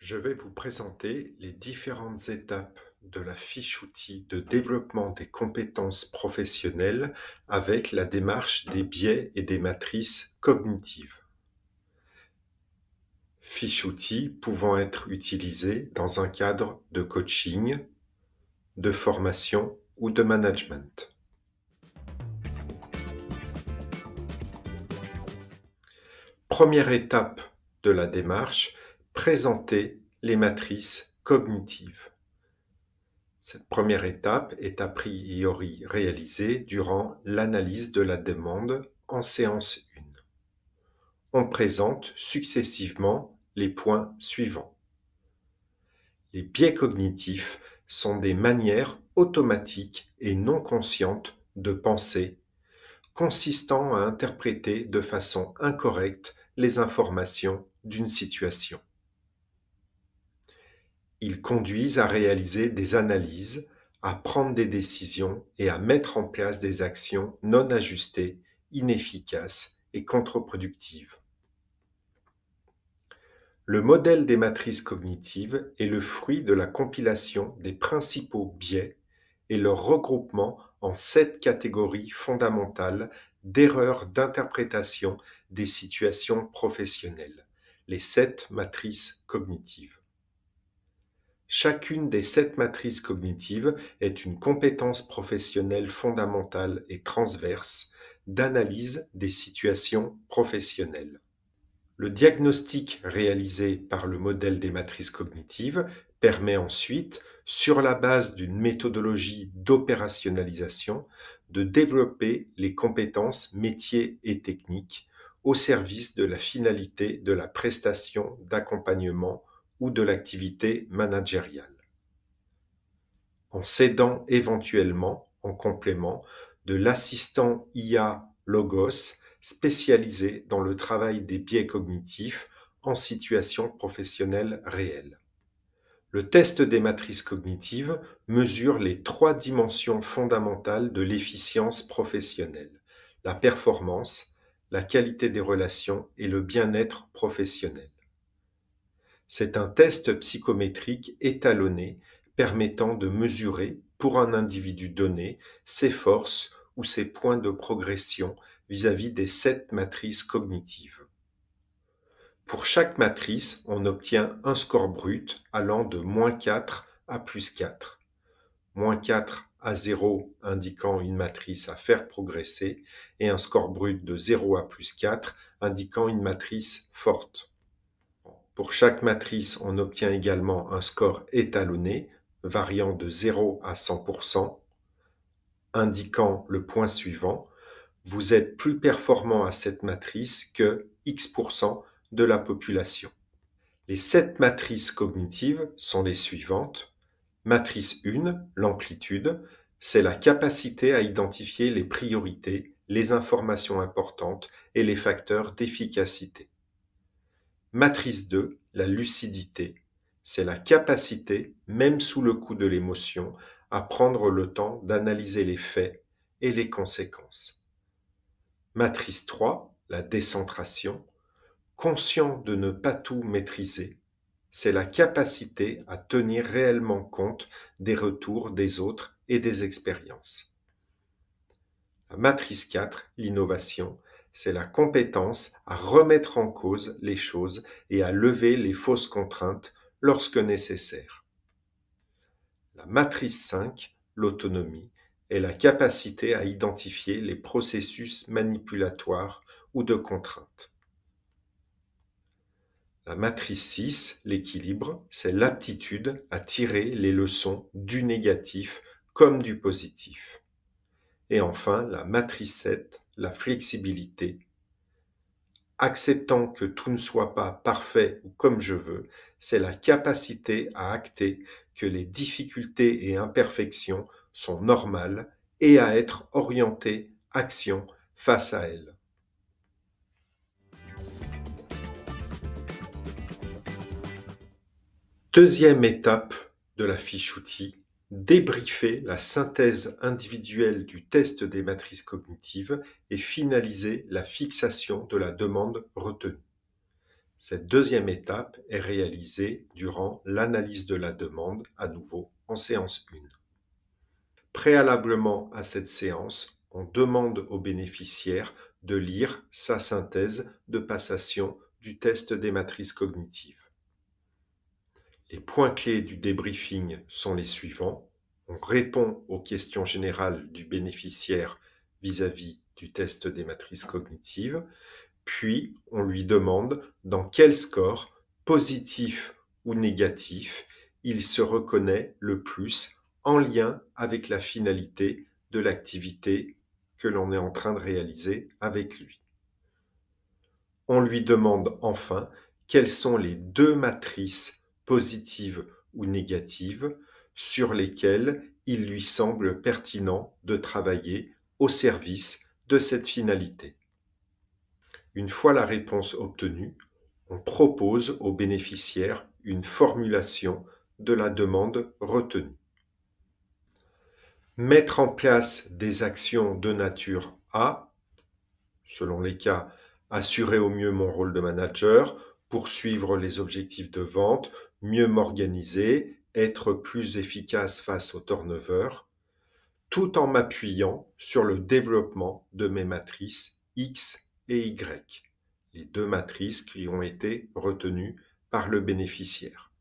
Je vais vous présenter les différentes étapes de la fiche outil de développement des compétences professionnelles avec la démarche des biais et des matrices cognitives. Fiche outil pouvant être utilisée dans un cadre de coaching, de formation ou de management. Première étape de la démarche, présenter les matrices cognitives. Cette première étape est a priori réalisée durant l'analyse de la demande en séance 1. On présente successivement les points suivants. Les biais cognitifs sont des manières automatiques et non conscientes de penser, consistant à interpréter de façon incorrecte les informations d'une situation. Ils conduisent à réaliser des analyses, à prendre des décisions et à mettre en place des actions non ajustées, inefficaces et contre-productives. Le modèle des matrices cognitives est le fruit de la compilation des principaux biais et leur regroupement en 7 catégories fondamentales d'erreurs d'interprétation des situations professionnelles, les 7 matrices cognitives. Chacune des 7 matrices cognitives est une compétence professionnelle fondamentale et transverse d'analyse des situations professionnelles. Le diagnostic réalisé par le modèle des matrices cognitives permet ensuite, sur la base d'une méthodologie d'opérationnalisation, de développer les compétences métiers et techniques au service de la finalité de la prestation d'accompagnement ou de l'activité managériale, en s'aidant éventuellement, en complément, de l'assistant IA Logos spécialisé dans le travail des biais cognitifs en situation professionnelle réelle. Le test des matrices cognitives mesure les 3 dimensions fondamentales de l'efficience professionnelle: la performance, la qualité des relations et le bien-être professionnel. C'est un test psychométrique étalonné permettant de mesurer, pour un individu donné, ses forces ou ses points de progression vis-à-vis des 7 matrices cognitives. Pour chaque matrice, on obtient un score brut allant de -4 à +4. -4 à 0 indiquant une matrice à faire progresser et un score brut de 0 à +4 indiquant une matrice forte. Pour chaque matrice, on obtient également un score étalonné, variant de 0 à 100%, indiquant le point suivant: vous êtes plus performant à cette matrice que X% de la population. Les 7 matrices cognitives sont les suivantes. Matrice 1, l'amplitude, c'est la capacité à identifier les priorités, les informations importantes et les facteurs d'efficacité. Matrice 2, la lucidité, c'est la capacité, même sous le coup de l'émotion, à prendre le temps d'analyser les faits et les conséquences. Matrice 3, la décentration, conscient de ne pas tout maîtriser, c'est la capacité à tenir réellement compte des retours des autres et des expériences. La matrice 4, l'innovation, c'est la compétence à remettre en cause les choses et à lever les fausses contraintes lorsque nécessaire. La matrice 5, l'autonomie, est la capacité à identifier les processus manipulatoires ou de contrainte. La matrice 6, l'équilibre, c'est l'aptitude à tirer les leçons du négatif comme du positif. Et enfin, la matrice 7, la flexibilité. Acceptant que tout ne soit pas parfait ou comme je veux, c'est la capacité à acter que les difficultés et imperfections sont normales et à être orienté action face à elles. Deuxième étape de la fiche outil, débriefer la synthèse individuelle du test des matrices cognitives et finaliser la fixation de la demande retenue. Cette deuxième étape est réalisée durant l'analyse de la demande, à nouveau en séance 1. Préalablement à cette séance, on demande au bénéficiaire de lire sa synthèse de passation du test des matrices cognitives. Les points clés du débriefing sont les suivants. On répond aux questions générales du bénéficiaire vis-à-vis du test des matrices cognitives, puis on lui demande dans quel score, positif ou négatif, il se reconnaît le plus en lien avec la finalité de l'activité que l'on est en train de réaliser avec lui. On lui demande enfin quelles sont les 2 matrices positives ou négatives sur lesquelles il lui semble pertinent de travailler au service de cette finalité. Une fois la réponse obtenue, on propose au bénéficiaire une formulation de la demande retenue. Mettre en place des actions de nature A, selon les cas, assurer au mieux mon rôle de manager, poursuivre les objectifs de vente, mieux m'organiser, être plus efficace face au turnover, tout en m'appuyant sur le développement de mes matrices X et Y, les 2 matrices qui ont été retenues par le bénéficiaire.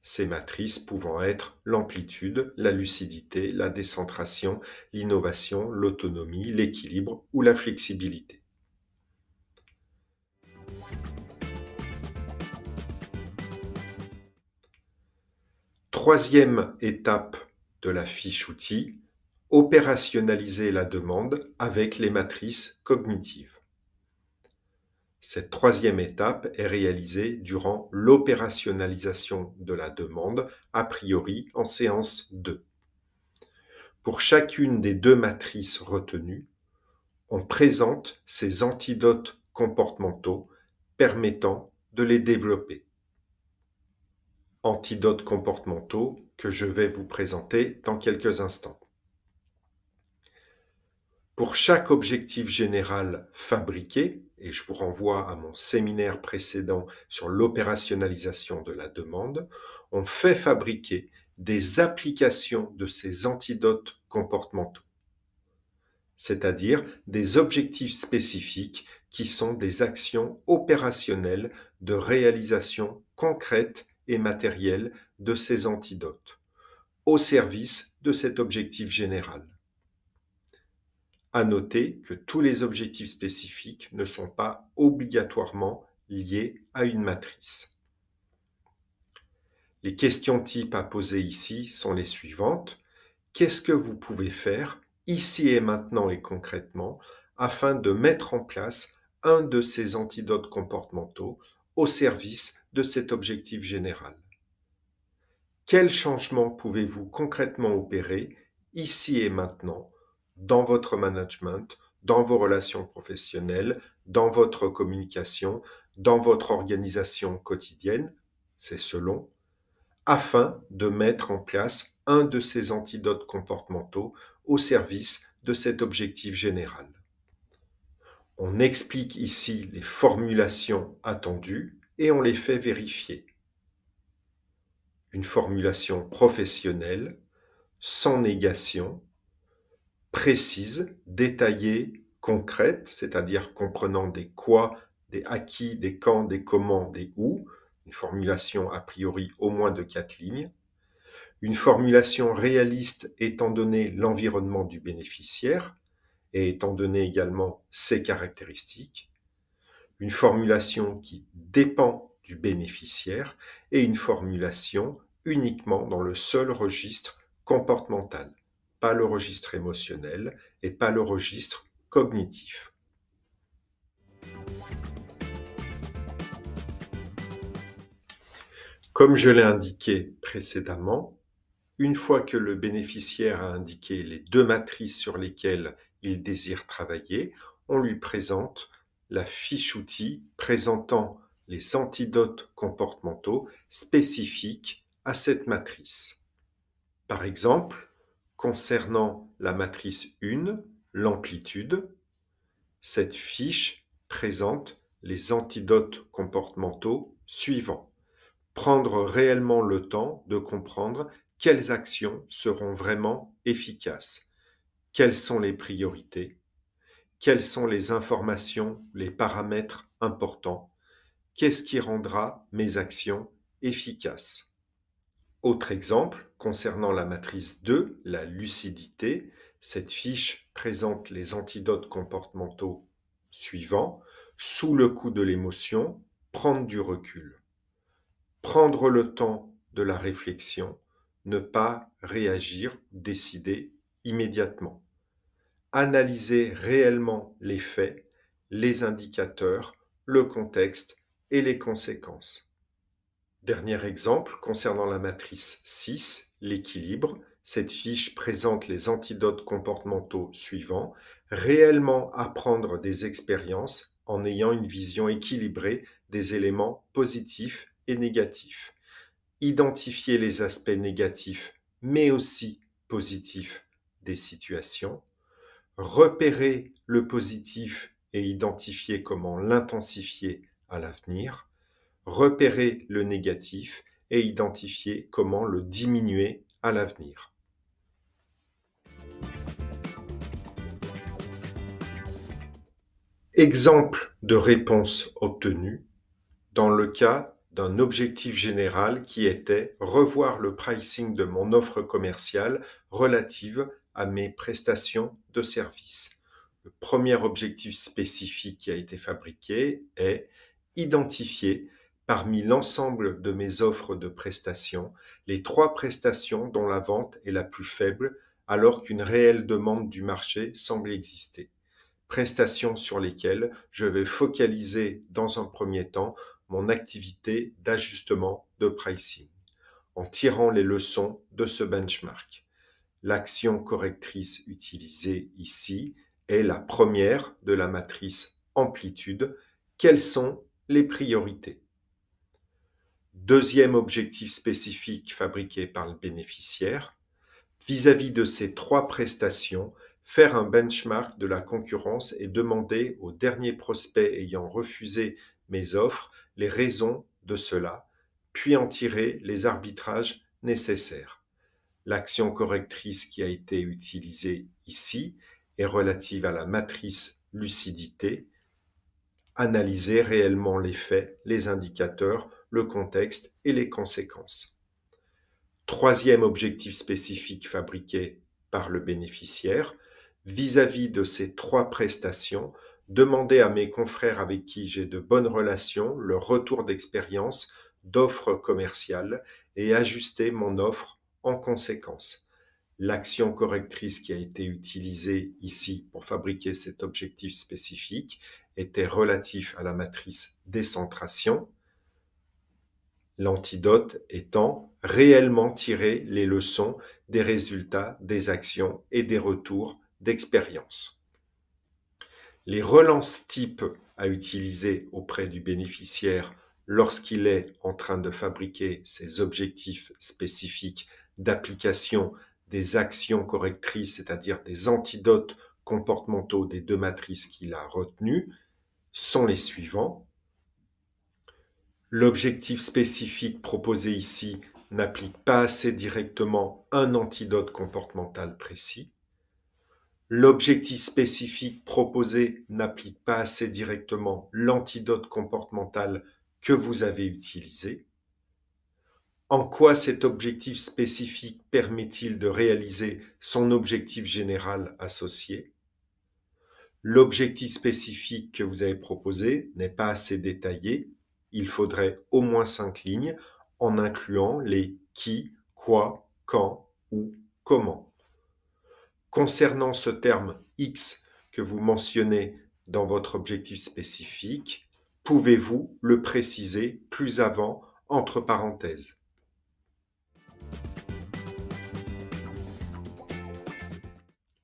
Ces matrices pouvant être l'amplitude, la lucidité, la décentration, l'innovation, l'autonomie, l'équilibre ou la flexibilité. Troisième étape de la fiche outil, opérationnaliser la demande avec les matrices cognitives. Cette troisième étape est réalisée durant l'opérationnalisation de la demande, a priori en séance 2. Pour chacune des 2 matrices retenues, on présente ces antidotes comportementaux permettant de les développer. Antidotes comportementaux que je vais vous présenter dans quelques instants. Pour chaque objectif général fabriqué, et je vous renvoie à mon séminaire précédent sur l'opérationnalisation de la demande, on fait fabriquer des applications de ces antidotes comportementaux, c'est-à-dire des objectifs spécifiques qui sont des actions opérationnelles de réalisation concrète et matérielle de ces antidotes, au service de cet objectif général. À noter que tous les objectifs spécifiques ne sont pas obligatoirement liés à une matrice. Les questions types à poser ici sont les suivantes. Qu'est-ce que vous pouvez faire ici et maintenant et concrètement afin de mettre en place un de ces antidotes comportementaux au service de cet objectif général? Quels changements pouvez-vous concrètement opérer ici et maintenant dans votre management, dans vos relations professionnelles, dans votre communication, dans votre organisation quotidienne, c'est selon, afin de mettre en place un de ces antidotes comportementaux au service de cet objectif général. On explique ici les formulations attendues et on les fait vérifier. Une formulation professionnelle, sans négation, précise, détaillée, concrète, c'est-à-dire comprenant des quoi, des acquis, des quand, des comment, des où, une formulation a priori au moins de 4 lignes, une formulation réaliste étant donné l'environnement du bénéficiaire et étant donné également ses caractéristiques, une formulation qui dépend du bénéficiaire et une formulation uniquement dans le seul registre comportemental, pas le registre émotionnel et pas le registre cognitif. Comme je l'ai indiqué précédemment, une fois que le bénéficiaire a indiqué les 2 matrices sur lesquelles il désire travailler, on lui présente la fiche outil présentant les antidotes comportementaux spécifiques à cette matrice. Par exemple, concernant la matrice 1, l'amplitude, cette fiche présente les antidotes comportementaux suivants. Prendre réellement le temps de comprendre quelles actions seront vraiment efficaces, quelles sont les priorités, quelles sont les informations, les paramètres importants, qu'est-ce qui rendra mes actions efficaces. Autre exemple, concernant la matrice 2, la lucidité, cette fiche présente les antidotes comportementaux suivants. Sous le coup de l'émotion, prendre du recul. Prendre le temps de la réflexion, ne pas réagir, décider immédiatement. Analyser réellement les faits, les indicateurs, le contexte et les conséquences. Dernier exemple, concernant la matrice 6, l'équilibre, cette fiche présente les antidotes comportementaux suivants. Réellement apprendre des expériences en ayant une vision équilibrée des éléments positifs et négatifs. Identifier les aspects négatifs, mais aussi positifs des situations. Repérer le positif et identifier comment l'intensifier à l'avenir. Repérer le négatif et identifier comment le diminuer à l'avenir. Exemple de réponse obtenue dans le cas d'un objectif général qui était revoir le pricing de mon offre commerciale relative à mes prestations de services. Le premier objectif spécifique qui a été fabriqué est identifier parmi l'ensemble de mes offres de prestations les 3 prestations dont la vente est la plus faible alors qu'une réelle demande du marché semble exister. Prestations sur lesquelles je vais focaliser dans un premier temps mon activité d'ajustement de pricing, en tirant les leçons de ce benchmark. L'action correctrice utilisée ici est la première de la matrice amplitude. Quelles sont les priorités? Deuxième objectif spécifique fabriqué par le bénéficiaire, vis-à-vis de ces 3 prestations, faire un benchmark de la concurrence et demander aux derniers prospects ayant refusé mes offres les raisons de cela, puis en tirer les arbitrages nécessaires. L'action correctrice qui a été utilisée ici est relative à la matrice lucidité. Analyser réellement les faits, les indicateurs, le contexte et les conséquences. Troisième objectif spécifique fabriqué par le bénéficiaire, vis-à-vis de ces 3 prestations, demander à mes confrères avec qui j'ai de bonnes relations leur retour d'expérience d'offres commerciales et ajuster mon offre en conséquence. L'action correctrice qui a été utilisée ici pour fabriquer cet objectif spécifique était relatif à la matrice décentration, l'antidote étant réellement tirer les leçons des résultats, des actions et des retours d'expérience. Les relances types à utiliser auprès du bénéficiaire lorsqu'il est en train de fabriquer ses objectifs spécifiques d'application des actions correctrices, c'est-à-dire des antidotes comportementaux des 2 matrices qu'il a retenues, sont les suivants. L'objectif spécifique proposé ici n'applique pas assez directement un antidote comportemental précis. L'objectif spécifique proposé n'applique pas assez directement l'antidote comportemental que vous avez utilisé. En quoi cet objectif spécifique permet-il de réaliser son objectif général associé? L'objectif spécifique que vous avez proposé n'est pas assez détaillé. Il faudrait au moins 5 lignes en incluant les qui, quoi, quand, où, comment. Concernant ce terme X que vous mentionnez dans votre objectif spécifique, pouvez-vous le préciser plus avant entre parenthèses?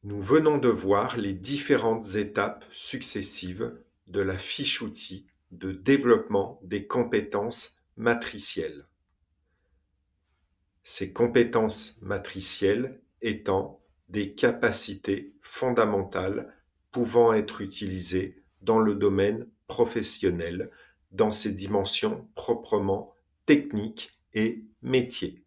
Nous venons de voir les différentes étapes successives de la fiche outil de développement des compétences matricielles. Ces compétences matricielles étant des capacités fondamentales pouvant être utilisées dans le domaine professionnel dans ses dimensions proprement techniques et métiers.